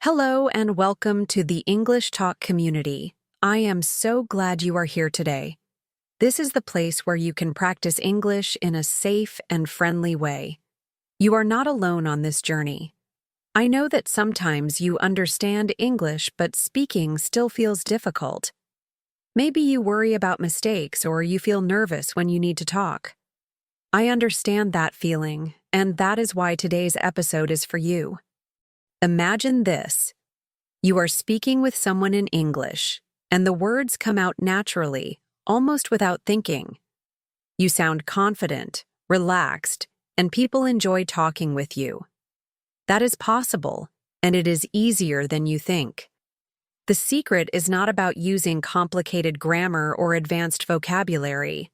Hello and welcome to the English Talk community. I am so glad you are here today. This is the place where you can practice English in a safe and friendly way. You are not alone on this journey. I know that sometimes you understand English, but speaking still feels difficult. Maybe you worry about mistakes or you feel nervous when you need to talk. I understand that feeling, and that is why today's episode is for you. Imagine this. You are speaking with someone in English, and the words come out naturally, almost without thinking. You sound confident, relaxed, and people enjoy talking with you. That is possible, and it is easier than you think. The secret is not about using complicated grammar or advanced vocabulary.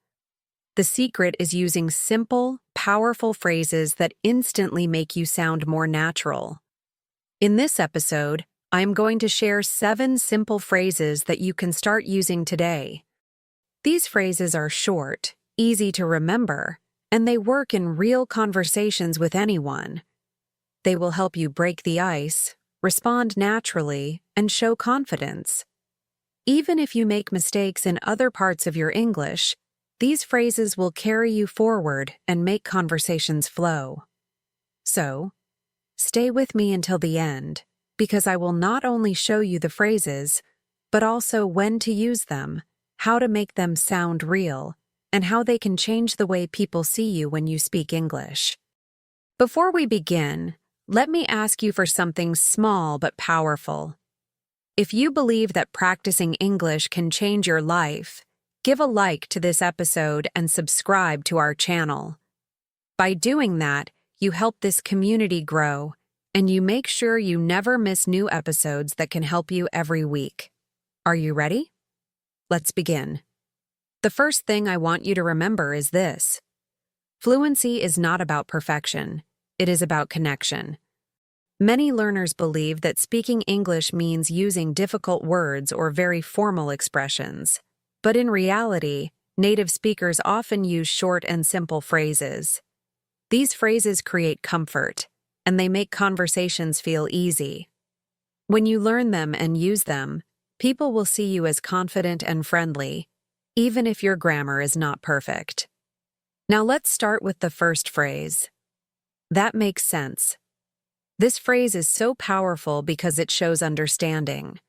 The secret is using simple, powerful phrases that instantly make you sound more natural. In this episode, I am going to share 7 simple phrases that you can start using today. These phrases are short, easy to remember, and they work in real conversations with anyone. They will help you break the ice, respond naturally, and show confidence. Even if you make mistakes in other parts of your English, these phrases will carry you forward and make conversations flow. So, stay with me until the end, because I will not only show you the phrases, but also when to use them, how to make them sound real, and how they can change the way people see you when you speak English. Before we begin, let me ask you for something small but powerful. If you believe that practicing English can change your life, give a like to this episode and subscribe to our channel. By doing that, you help this community grow, and you make sure you never miss new episodes that can help you every week. Are you ready? Let's begin. The first thing I want you to remember is this. Fluency is not about perfection. It is about connection. Many learners believe that speaking English means using difficult words or very formal expressions. But in reality, native speakers often use short and simple phrases. These phrases create comfort, and they make conversations feel easy. When you learn them and use them, people will see you as confident and friendly, even if your grammar is not perfect. Now let's start with the first phrase. That makes sense. This phrase is so powerful because it shows understanding.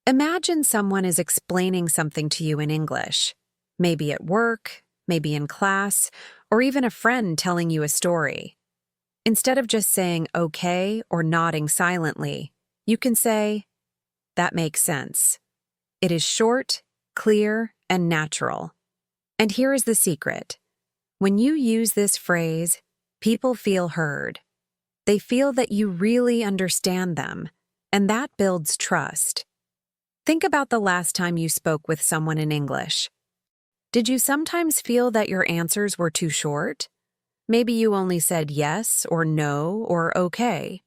Imagine someone is explaining something to you in English, maybe at work, maybe in class, or even a friend telling you a story. Instead of just saying okay or nodding silently, you can say, that makes sense. It is short, clear, and natural. And here is the secret. When you use this phrase, people feel heard. They feel that you really understand them, and that builds trust. Think about the last time you spoke with someone in English. Did you sometimes feel that your answers were too short? Maybe you only said yes or no or okay.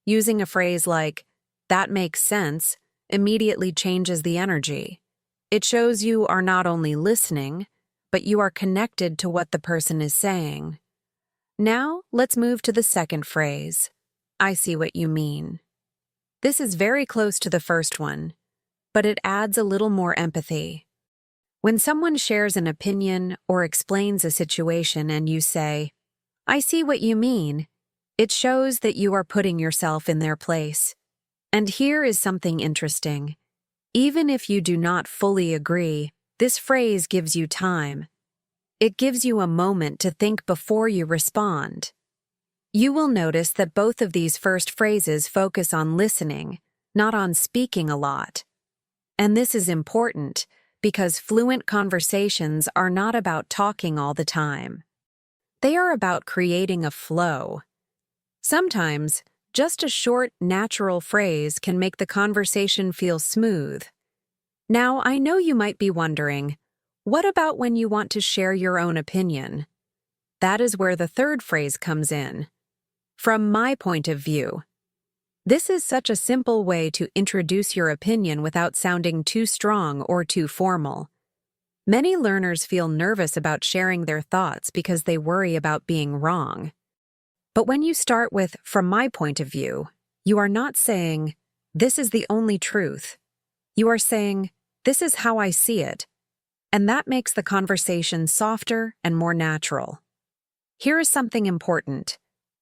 Using a phrase like, that makes sense, immediately changes the energy. It shows you are not only listening, but you are connected to what the person is saying. Now, let's move to the second phrase. I see what you mean. This is very close to the first one, but it adds a little more empathy. When someone shares an opinion or explains a situation and you say, I see what you mean, it shows that you are putting yourself in their place. And here is something interesting. Even if you do not fully agree, this phrase gives you time. It gives you a moment to think before you respond. You will notice that both of these first phrases focus on listening, not on speaking a lot. And this is important because fluent conversations are not about talking all the time. They are about creating a flow. Sometimes, just a short, natural phrase can make the conversation feel smooth. Now, I know you might be wondering, what about when you want to share your own opinion? That is where the third phrase comes in. From my point of view. This is such a simple way to introduce your opinion without sounding too strong or too formal. Many learners feel nervous about sharing their thoughts because they worry about being wrong. But when you start with, from my point of view, you are not saying, this is the only truth. You are saying, this is how I see it. And that makes the conversation softer and more natural. Here is something important.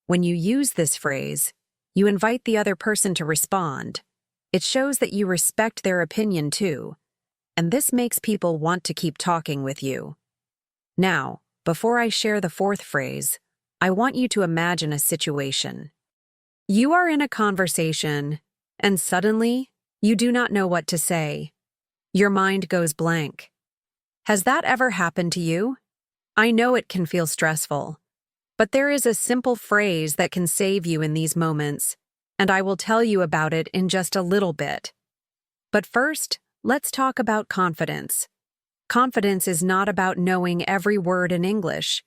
When you use this phrase, you invite the other person to respond. It shows that you respect their opinion too, and this makes people want to keep talking with you. Now, before I share the fourth phrase, I want you to imagine a situation. You are in a conversation, and suddenly, you do not know what to say. Your mind goes blank. Has that ever happened to you? I know it can feel stressful, but there is a simple phrase that can save you in these moments, and I will tell you about it in just a little bit. But first, let's talk about confidence. Confidence is not about knowing every word in English.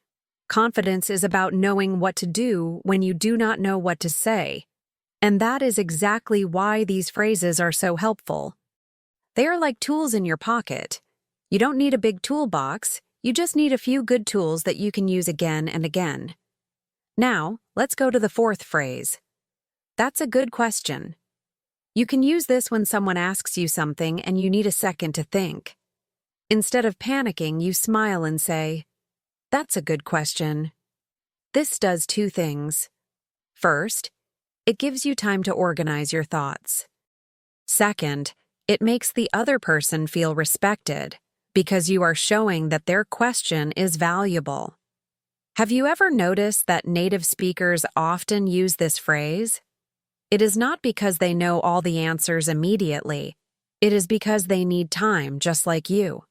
Confidence is about knowing what to do when you do not know what to say. And that is exactly why these phrases are so helpful. They are like tools in your pocket. You don't need a big toolbox, you just need a few good tools that you can use again and again. Now, let's go to the fourth phrase. That's a good question. You can use this when someone asks you something and you need a second to think. Instead of panicking, you smile and say, that's a good question. This does two things. First, it gives you time to organize your thoughts. Second, it makes the other person feel respected because you are showing that their question is valuable. Have you ever noticed that native speakers often use this phrase? It is not because they know all the answers immediately. It is because they need time, just like you.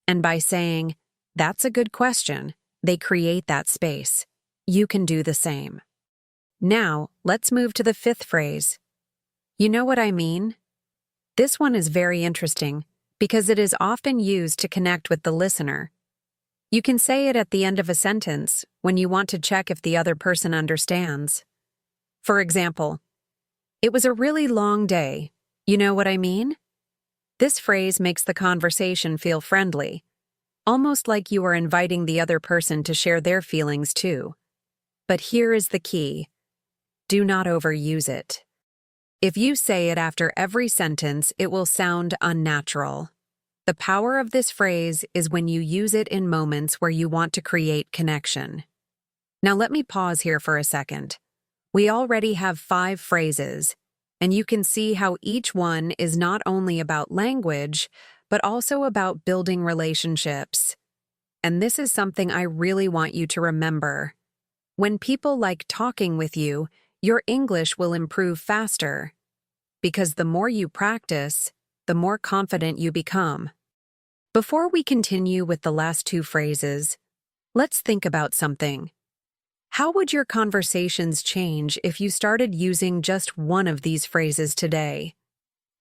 And by saying, that's a good question, they create that space. You can do the same. Now, let's move to the fifth phrase. You know what I mean? This one is very interesting because it is often used to connect with the listener. You can say it at the end of a sentence when you want to check if the other person understands. For example, it was a really long day. You know what I mean? This phrase makes the conversation feel friendly, almost like you are inviting the other person to share their feelings too. But here is the key. Do not overuse it. If you say it after every sentence, it will sound unnatural. The power of this phrase is when you use it in moments where you want to create connection. Now let me pause here for a second. We already have 5 phrases, and you can see how each one is not only about language, but also about building relationships. And this is something I really want you to remember. When people like talking with you, your English will improve faster. Because the more you practice, the more confident you become. Before we continue with the last 2 phrases, let's think about something. How would your conversations change if you started using just one of these phrases today?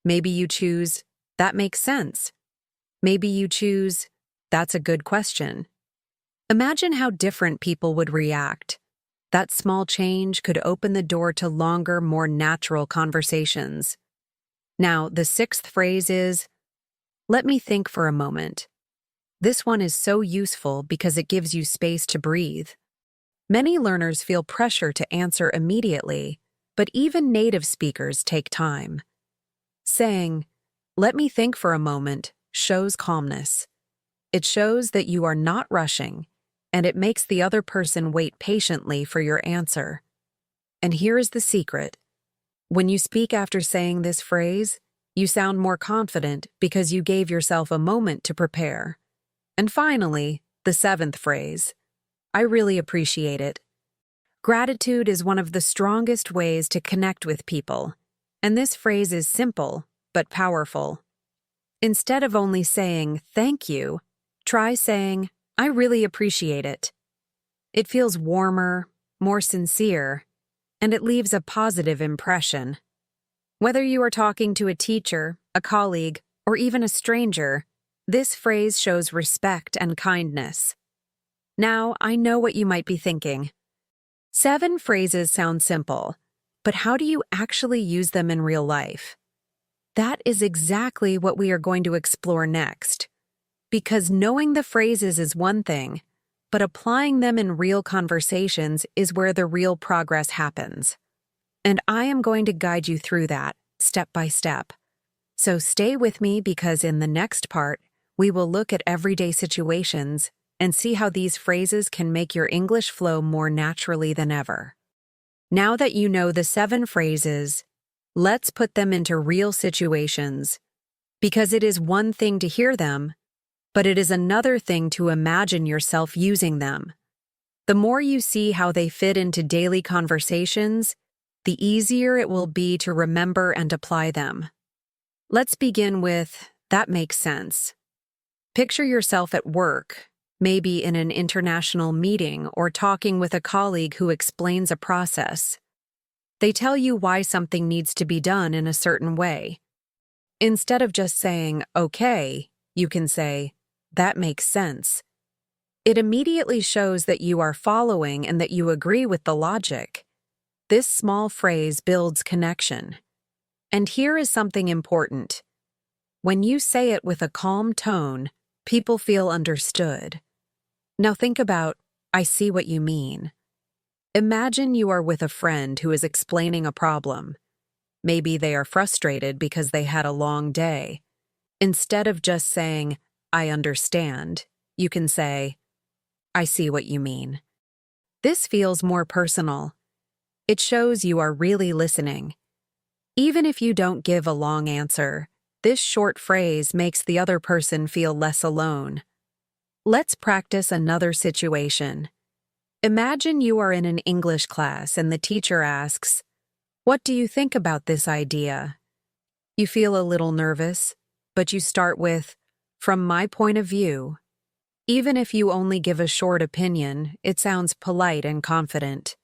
Maybe you choose, that makes sense. Maybe you choose, that's a good question. Imagine how different people would react. That small change could open the door to longer, more natural conversations. Now, the 6th phrase is, let me think for a moment. This one is so useful because it gives you space to breathe. Many learners feel pressure to answer immediately, but even native speakers take time. Saying, let me think for a moment, shows calmness. It shows that you are not rushing, and it makes the other person wait patiently for your answer. And here is the secret. When you speak after saying this phrase, you sound more confident because you gave yourself a moment to prepare. And finally, the 7th phrase. I really appreciate it. Gratitude is one of the strongest ways to connect with people, and this phrase is simple but powerful. Instead of only saying thank you, try saying I really appreciate it. It feels warmer, more sincere, and it leaves a positive impression. Whether you are talking to a teacher, a colleague, or even a stranger, this phrase shows respect and kindness. Now, I know what you might be thinking. 7 phrases sound simple, but how do you actually use them in real life? That is exactly what we are going to explore next. Because knowing the phrases is one thing, but applying them in real conversations is where the real progress happens. And I am going to guide you through that, step by step. So stay with me because in the next part, we will look at everyday situations and see how these phrases can make your English flow more naturally than ever. Now that you know the 7 phrases, let's put them into real situations, because it is one thing to hear them, but it is another thing to imagine yourself using them. The more you see how they fit into daily conversations, the easier it will be to remember and apply them. Let's begin with, that makes sense. Picture yourself at work, maybe in an international meeting or talking with a colleague who explains a process. They tell you why something needs to be done in a certain way. Instead of just saying, okay, you can say, that makes sense. It immediately shows that you are following and that you agree with the logic. This small phrase builds connection. And here is something important. When you say it with a calm tone, people feel understood. Now think about, I see what you mean. Imagine you are with a friend who is explaining a problem. Maybe they are frustrated because they had a long day. Instead of just saying, I understand, you can say, I see what you mean. This feels more personal. It shows you are really listening. Even if you don't give a long answer, this short phrase makes the other person feel less alone. Let's practice another situation. Imagine you are in an English class and the teacher asks, what do you think about this idea? You feel a little nervous, but you start with, from my point of view. Even if you only give a short opinion, it sounds polite and confident.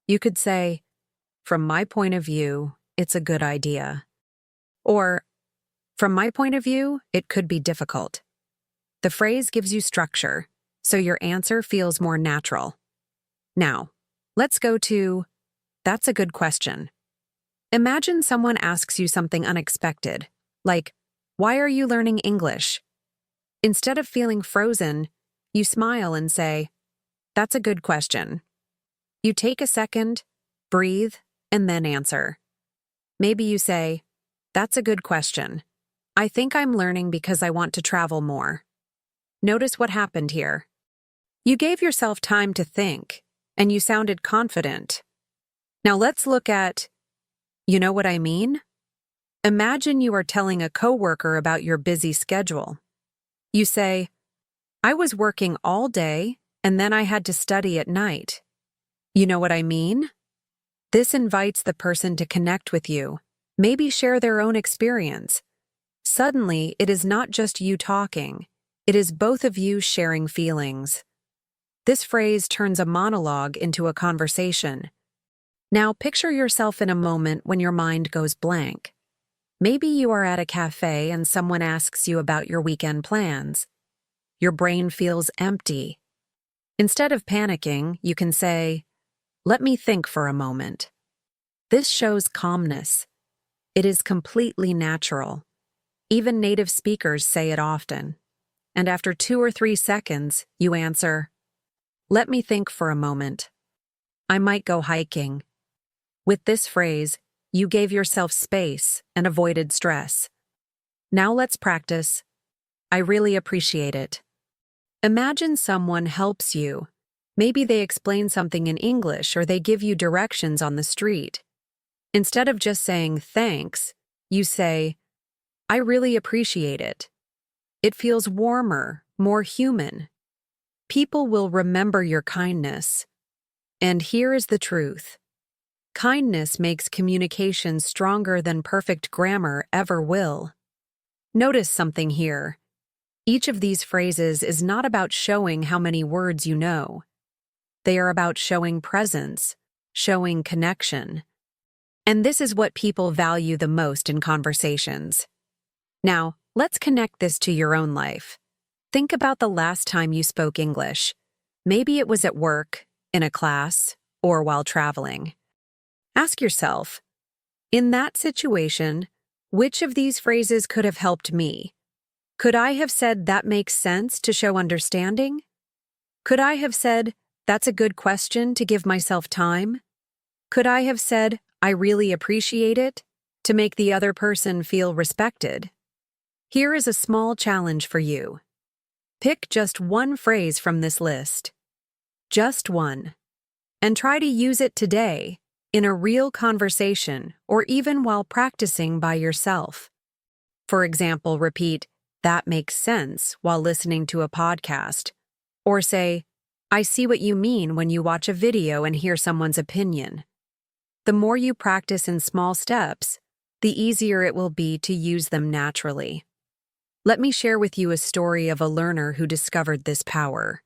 You could say, from my point of view, it's a good idea. Or, from my point of view, it could be difficult. The phrase gives you structure, so your answer feels more natural. Now, let's go to, that's a good question. Imagine someone asks you something unexpected, like, why are you learning English? Instead of feeling frozen, you smile and say, that's a good question. You take a second, breathe, and then answer. Maybe you say, that's a good question. I think I'm learning because I want to travel more. Notice what happened here. You gave yourself time to think, and you sounded confident. Now let's look at, you know what I mean? Imagine you are telling a coworker about your busy schedule. You say, I was working all day, and then I had to study at night. You know what I mean? This invites the person to connect with you, maybe share their own experience. Suddenly, it is not just you talking, it is both of you sharing feelings. This phrase turns a monologue into a conversation. Now picture yourself in a moment when your mind goes blank. Maybe you are at a cafe and someone asks you about your weekend plans. Your brain feels empty. Instead of panicking, you can say, let me think for a moment. This shows calmness. It is completely natural. Even native speakers say it often. And after 2 or 3 seconds, you answer, let me think for a moment. I might go hiking. With this phrase, you gave yourself space and avoided stress. Now let's practice. I really appreciate it. Imagine someone helps you. Maybe they explain something in English or they give you directions on the street. Instead of just saying thanks, you say, I really appreciate it. It feels warmer, more human. People will remember your kindness. And here is the truth. Kindness makes communication stronger than perfect grammar ever will. Notice something here. Each of these phrases is not about showing how many words you know. They are about showing presence, showing connection. And this is what people value the most in conversations. Now, let's connect this to your own life. Think about the last time you spoke English. Maybe it was at work, in a class, or while traveling. Ask yourself, in that situation, which of these phrases could have helped me? Could I have said that makes sense to show understanding? Could I have said, "That's a good question to give myself time"? Could I have said, "I really appreciate it," to make the other person feel respected? Here is a small challenge for you. Pick just one phrase from this list. Just one. And try to use it today, in a real conversation, or even while practicing by yourself. For example, repeat, "That makes sense," while listening to a podcast. Or say, "I see what you mean" when you watch a video and hear someone's opinion. The more you practice in small steps, the easier it will be to use them naturally. Let me share with you a story of a learner who discovered this power.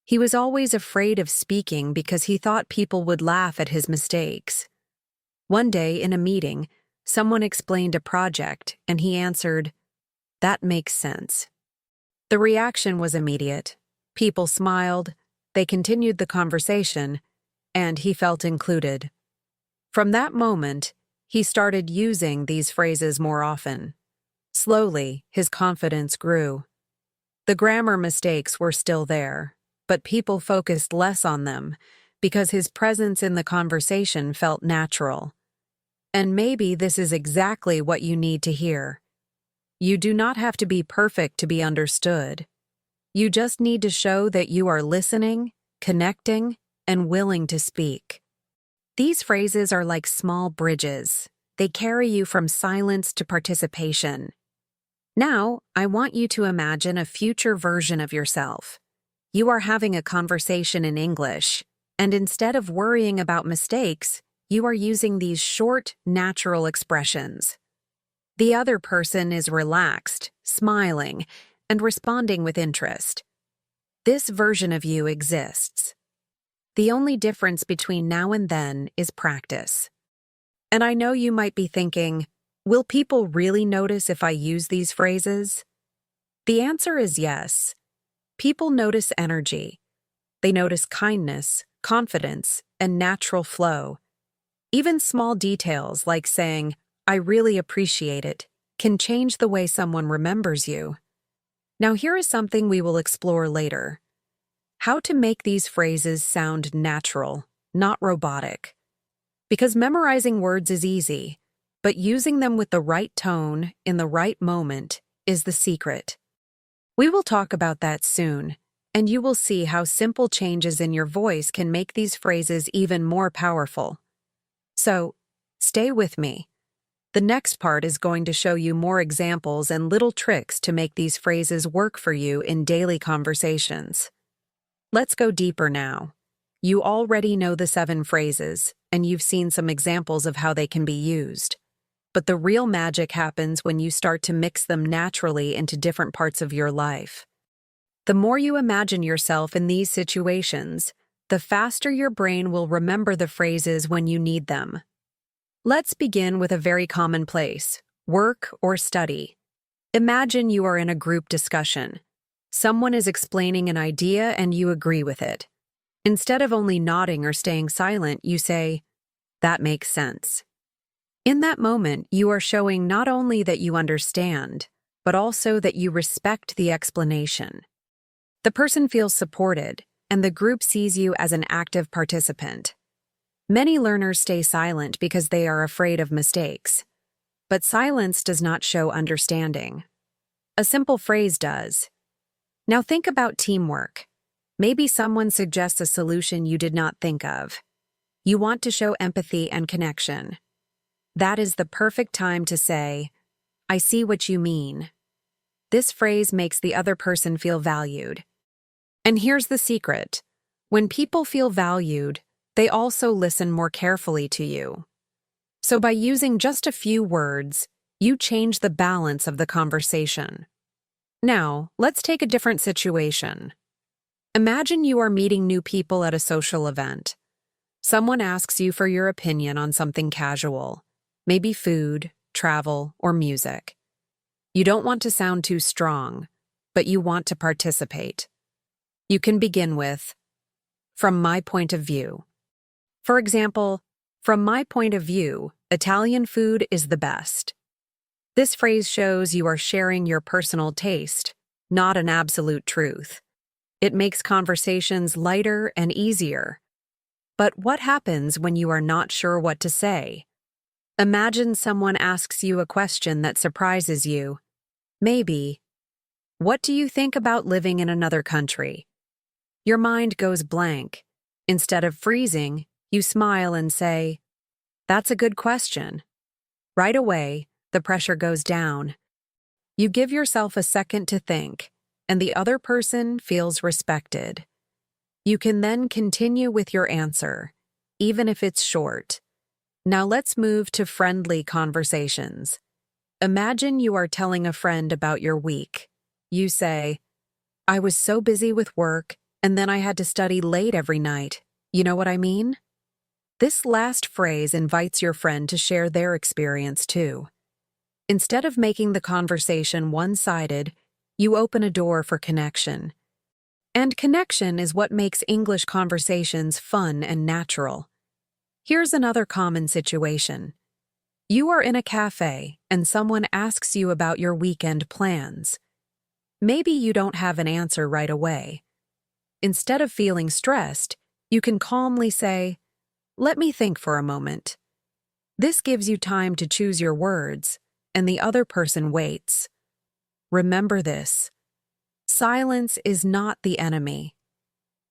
He was always afraid of speaking because he thought people would laugh at his mistakes. One day in a meeting, someone explained a project and he answered, "That makes sense." The reaction was immediate. People smiled, they continued the conversation, and he felt included. From that moment, he started using these phrases more often. Slowly, his confidence grew. The grammar mistakes were still there, but people focused less on them because his presence in the conversation felt natural. And maybe this is exactly what you need to hear. You do not have to be perfect to be understood. You just need to show that you are listening, connecting, and willing to speak. These phrases are like small bridges. They carry you from silence to participation. Now, I want you to imagine a future version of yourself. You are having a conversation in English, and instead of worrying about mistakes, you are using these short, natural expressions. The other person is relaxed, smiling, and responding with interest. This version of you exists. The only difference between now and then is practice. And I know you might be thinking, will people really notice if I use these phrases? The answer is yes. People notice energy. They notice kindness, confidence, and natural flow. Even small details like saying, "I really appreciate it," can change the way someone remembers you. Now here is something we will explore later. How to make these phrases sound natural, not robotic. Because memorizing words is easy, but using them with the right tone, in the right moment, is the secret. We will talk about that soon, and you will see how simple changes in your voice can make these phrases even more powerful. So, stay with me. The next part is going to show you more examples and little tricks to make these phrases work for you in daily conversations. Let's go deeper now. You already know the 7 phrases, and you've seen some examples of how they can be used. But the real magic happens when you start to mix them naturally into different parts of your life. The more you imagine yourself in these situations, the faster your brain will remember the phrases when you need them. Let's begin with a very common place, work or study. Imagine you are in a group discussion. Someone is explaining an idea and you agree with it. Instead of only nodding or staying silent, you say, "That makes sense." In that moment, you are showing not only that you understand, but also that you respect the explanation. The person feels supported, and the group sees you as an active participant. Many learners stay silent because they are afraid of mistakes. But silence does not show understanding. A simple phrase does. Now think about teamwork. Maybe someone suggests a solution you did not think of. You want to show empathy and connection. That is the perfect time to say, "I see what you mean." This phrase makes the other person feel valued. And here's the secret. When people feel valued, they also listen more carefully to you. So by using just a few words, you change the balance of the conversation. Now, let's take a different situation. Imagine you are meeting new people at a social event. Someone asks you for your opinion on something casual, maybe food, travel, or music. You don't want to sound too strong, but you want to participate. You can begin with, "From my point of view." For example, "From my point of view, Italian food is the best." This phrase shows you are sharing your personal taste, not an absolute truth. It makes conversations lighter and easier. But what happens when you are not sure what to say? Imagine someone asks you a question that surprises you. Maybe, "What do you think about living in another country?" Your mind goes blank. Instead of freezing, you smile and say, "That's a good question." Right away, the pressure goes down. You give yourself a second to think, and the other person feels respected. You can then continue with your answer, even if it's short. Now let's move to friendly conversations. Imagine you are telling a friend about your week. You say, "I was so busy with work, and then I had to study late every night. You know what I mean?" This last phrase invites your friend to share their experience too. Instead of making the conversation one-sided, you open a door for connection. And connection is what makes English conversations fun and natural. Here's another common situation. You are in a cafe and someone asks you about your weekend plans. Maybe you don't have an answer right away. Instead of feeling stressed, you can calmly say, "Let me think for a moment." This gives you time to choose your words, and the other person waits. Remember this. Silence is not the enemy.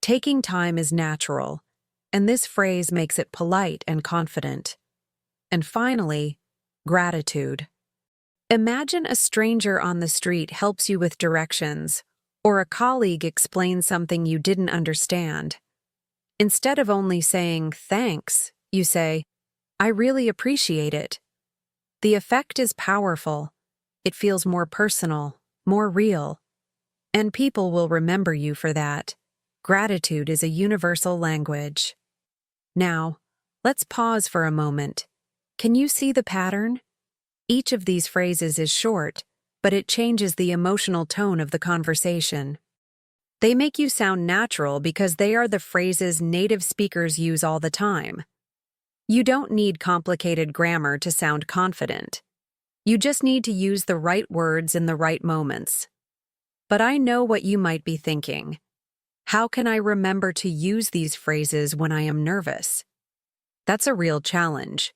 Taking time is natural, and this phrase makes it polite and confident. And finally, gratitude. Imagine a stranger on the street helps you with directions, or a colleague explains something you didn't understand. Instead of only saying thanks, you say, "I really appreciate it." The effect is powerful. It feels more personal, more real. And people will remember you for that. Gratitude is a universal language. Now, let's pause for a moment. Can you see the pattern? Each of these phrases is short, but it changes the emotional tone of the conversation. They make you sound natural because they are the phrases native speakers use all the time. You don't need complicated grammar to sound confident. You just need to use the right words in the right moments. But I know what you might be thinking. How can I remember to use these phrases when I am nervous? That's a real challenge.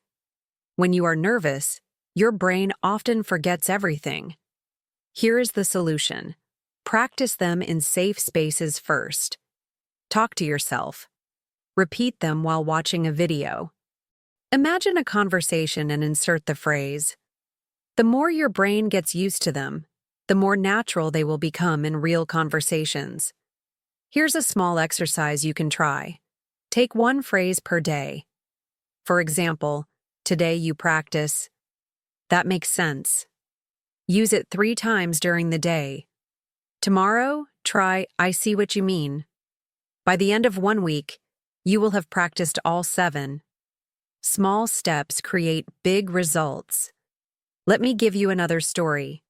When you are nervous, your brain often forgets everything. Here is the solution. Practice them in safe spaces first. Talk to yourself. Repeat them while watching a video. Imagine a conversation and insert the phrase. The more your brain gets used to them, the more natural they will become in real conversations. Here's a small exercise you can try. Take one phrase per day. For example, today you practice, "That makes sense." Use it 3 times during the day. Tomorrow, try, "I see what you mean." By the end of 1 week, you will have practiced all 7. Small steps create big results. Let me give you another story.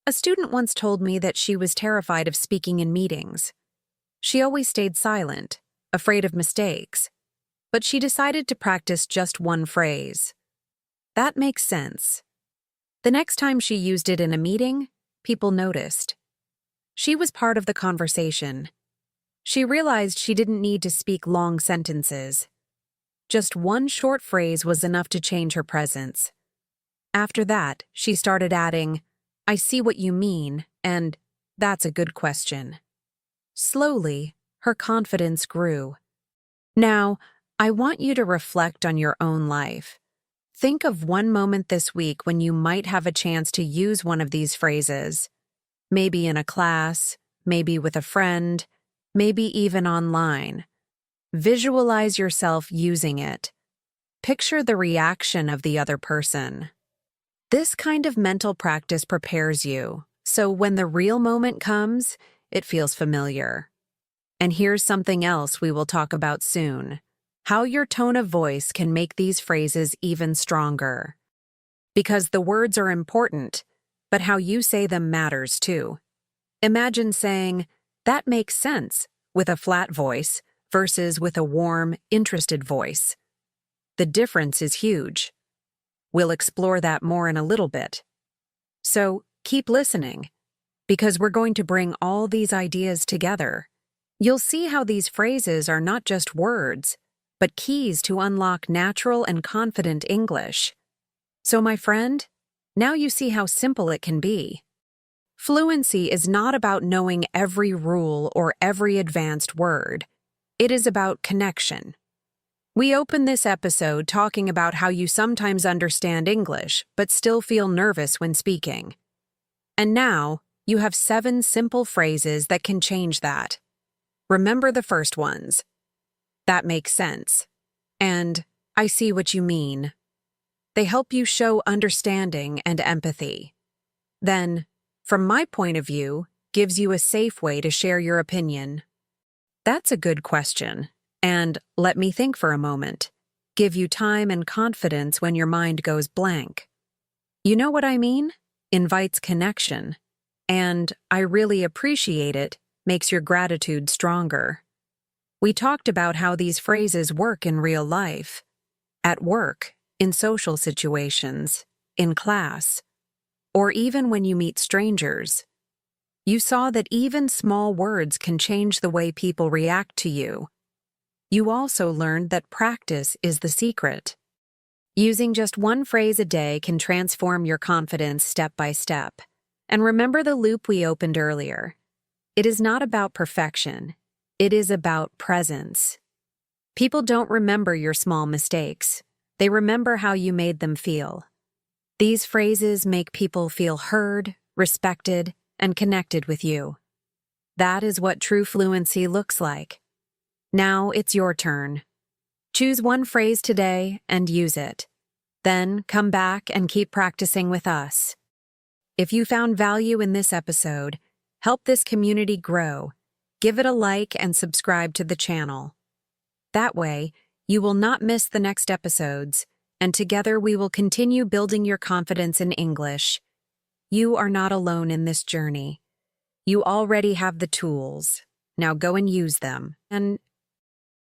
A student once told me that she was terrified of speaking in meetings. She always stayed silent, afraid of mistakes, but she decided to practice just one phrase. That makes sense. The next time she used it in a meeting, people noticed. She was part of the conversation. She realized she didn't need to speak long sentences. Just one short phrase was enough to change her presence. After that, she started adding, "I see what you mean," and "That's a good question." Slowly, her confidence grew. Now, I want you to reflect on your own life. Think of one moment this week when you might have a chance to use one of these phrases. Maybe in a class, maybe with a friend, maybe even online. Visualize yourself using it. Picture the reaction of the other person. This kind of mental practice prepares you, so when the real moment comes, it feels familiar. And here's something else we will talk about soon: how your tone of voice can make these phrases even stronger. Because the words are important, but how you say them matters too. Imagine saying, "That makes sense," with a flat voice versus with a warm, interested voice. The difference is huge. We'll explore that more in a little bit. So keep listening, because we're going to bring all these ideas together. You'll see how these phrases are not just words, but keys to unlock natural and confident English. So, my friend, now you see how simple it can be. Fluency is not about knowing every rule or every advanced word. It is about connection. We open this episode talking about how you sometimes understand English but still feel nervous when speaking. And now, you have 7 simple phrases that can change that. Remember the first ones. That makes sense. And I see what you mean. They help you show understanding and empathy. Then, from my point of view, gives you a safe way to share your opinion. That's a good question. And let me think for a moment. Give you time and confidence when your mind goes blank. You know what I mean? Invites connection. And I really appreciate it makes your gratitude stronger. We talked about how these phrases work in real life. At work, in social situations, in class, or even when you meet strangers. You saw that even small words can change the way people react to you. You also learned that practice is the secret. Using just one phrase a day can transform your confidence step by step. And remember the loop we opened earlier. It is not about perfection. It is about presence. People don't remember your small mistakes. They remember how you made them feel. These phrases make people feel heard, respected, and connected with you. That is what true fluency looks like. Now it's your turn. Choose one phrase today and use it. Then come back and keep practicing with us. If you found value in this episode, help this community grow. Give it a like and subscribe to the channel. That way, you will not miss the next episodes, and together we will continue building your confidence in English. You are not alone in this journey. You already have the tools. Now go and use them. And